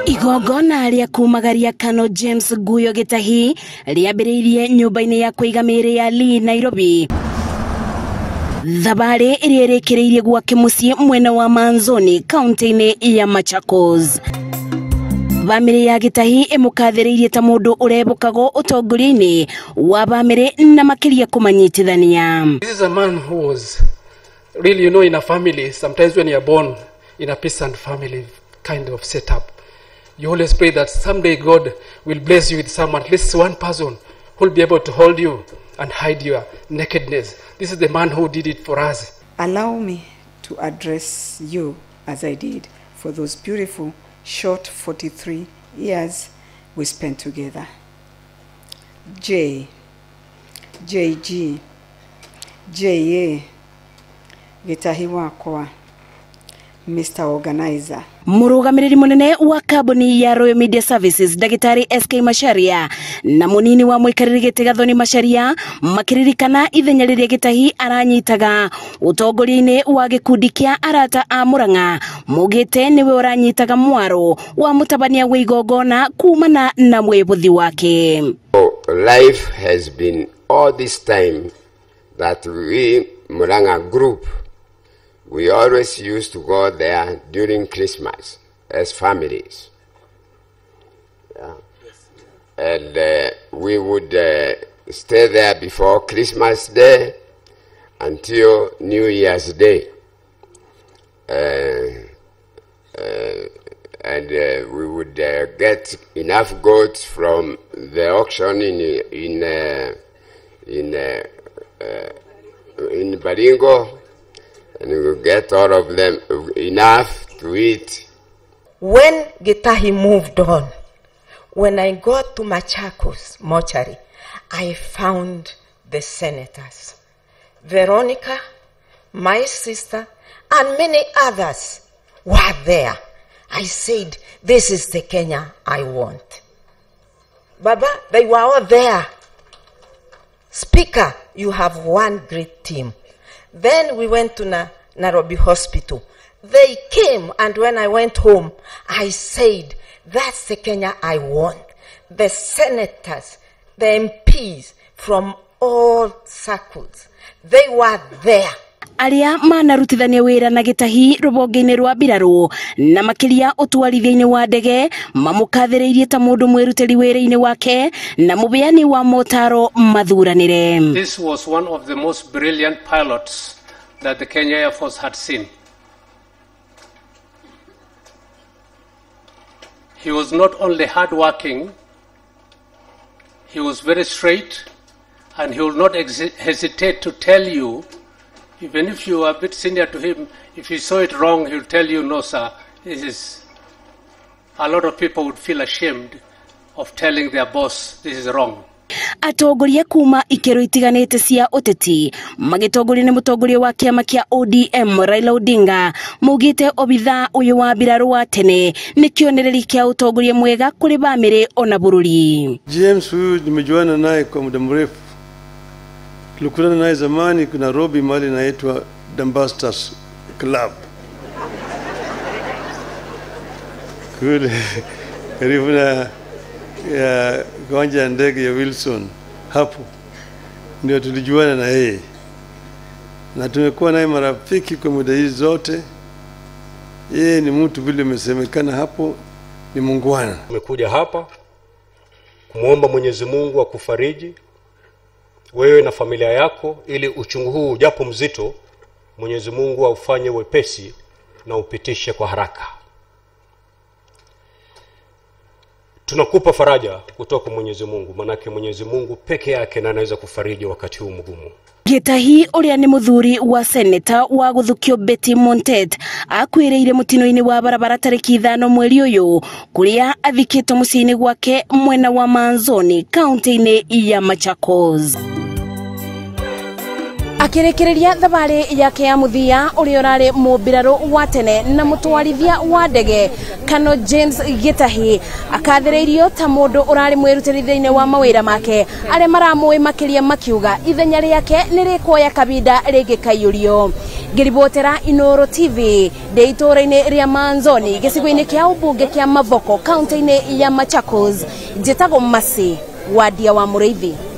Igongona rĩa kumagaria Kano James Guyo Gitahi rĩambĩrĩirie nyũmba-inĩ ya kũiga mĩĩrĩ ya Lee Nairobi. Thabarĩ ĩrĩa ĩrĩkĩrĩirie gwake mũciĩ mwena wa Manzoni, kaunti-inĩ ya Machakos. Bamĩrĩ ya Gitahi ĩmũkathĩrĩirie ta mũndũ ũrebũkagwo ũtongoria-inĩ wa bamĩrĩ na makĩria kũmanyitithania. This is a man who was really, in a family, sometimes when you are born in a peasant family kind of setup, you always pray that someday God will bless you with someone, at least one person who will be able to hold you and hide your nakedness. This is the man who did it for us. Allow me to address you as I did for those beautiful, short 43 years we spent together. JG, JA, Gitahi wakwa, Mr. Organizer. Mũrũgamĩrĩri mũnene wa kambuni ya Royal Media Services Dagitari SK Macharia na mũnini wa mũikarĩri gĩtĩ Gathoni Macharia makĩririkana ithenya rĩrĩa Gitahi aranyitaga ũtongoria-inĩ wa gĩkundi kĩa arata a Murang'a, mugĩte nĩwe ũranyitaga mwaro wa mũtabania wa igongona kumana na mwĩbũthi wake. Life has been all this time that we Murang'a group, we always used to go there during Christmas as families. Yeah. And we would stay there before Christmas Day until New Year's Day. And we would get enough goats from the auction in Baringo, and we will get all of them enough to eat. When Gitahi moved on, when I got to Machakos mortuary, I found the senators, Veronica, my sister, and many others were there. I said, this is the Kenya I want. Baba, they were all there. Speaker, you have one great team. Then we went to Nairobi Hospital. They came, and when I went home, I said, that's the Kenya I want. The senators, the MPs from all circles, they were there. Aria manarutithania wĩra na Gitahi rũbonge-inĩ rwa mbirarũ na makĩria ũtwarithia-inĩ wa ndege mamũkathĩrĩirie ta mũndũ mwĩrutĩri wĩra-inĩ wake na mũbeani wa motaro mathuranĩre. This was one of the most brilliant pilots that the Kenya Air Force had seen. He was not only hardworking, he was very straight, and he will not hesitate to tell you, even if you are a bit senior to him, if you saw it wrong, he'll tell you, no, sir, this is... A lot of people would feel ashamed of telling their boss, this is wrong. Atongoria kuma ikero itiganĩte cia ũteti magĩtongoria nĩ mũtongoria wa kĩama kĩa ODM Raila Odinga mugĩte obitha ũyũ wa mbirarũ wa tene nĩ kĩonereria kĩa ũtongoria mwega kũrĩ bamĩrĩ ona bũrũri. James huyu nimejuana naye kwa muda mrefu. Tulikutana naye zamani kuna Nairobi mahali inaitwa Dambasters Club. Kule karibu na ya kiwanja ya ndege ya Wilson, hapo ndio tulijuana na yeye na tumekuwa naye marafiki kwa muda hizi zote. Yeye ni mtu vile umesemekana hapo, ni muungwana. Tumekuja hapa kumuomba Mwenyezi Mungu akufariji wewe na familia yako, ili uchungu huu japo mzito Mwenyezi Mungu aufanye wepesi na upitishe kwa haraka. Tunakupa faraja kutoka kwa Mwenyezi Mungu, manake Mwenyezi Mungu peke yake na anaweza kufariji wakati huu mgumu. Gitahi ũrĩa nĩ mũthuri wa seneta wa gũthukio Betty Montet akwĩrĩire mũtino-inĩ wa barabara tarĩki 5 mweri ũyũ kũrĩa athikĩtwo mũciĩ-inĩ gwake mwena wa Manzoni, kaunti-inĩ ya Machakos. Akĩrekereria thabarĩ yake ya mũthia ũrĩa ũrarĩ mũmbirarũ wa tene na mũtwarithia wa ndege Kano James Gitahi akathĩrĩirio ta mũndũ ũrarĩ mwĩrutĩri thĩinĩ wa mawĩra make arĩa maramũĩ makĩria makiuga ithenya rĩake nĩ rĩkuoya kabinda rĩngĩ kaiyũrio. ngiribotera Inoro TV ndeitore-ini ria Manzoni gicigo-ini kia ubunge kia Mavoko kaunti-ini ya Machakos. Njitagwo Masi Wadia wa Mureithi.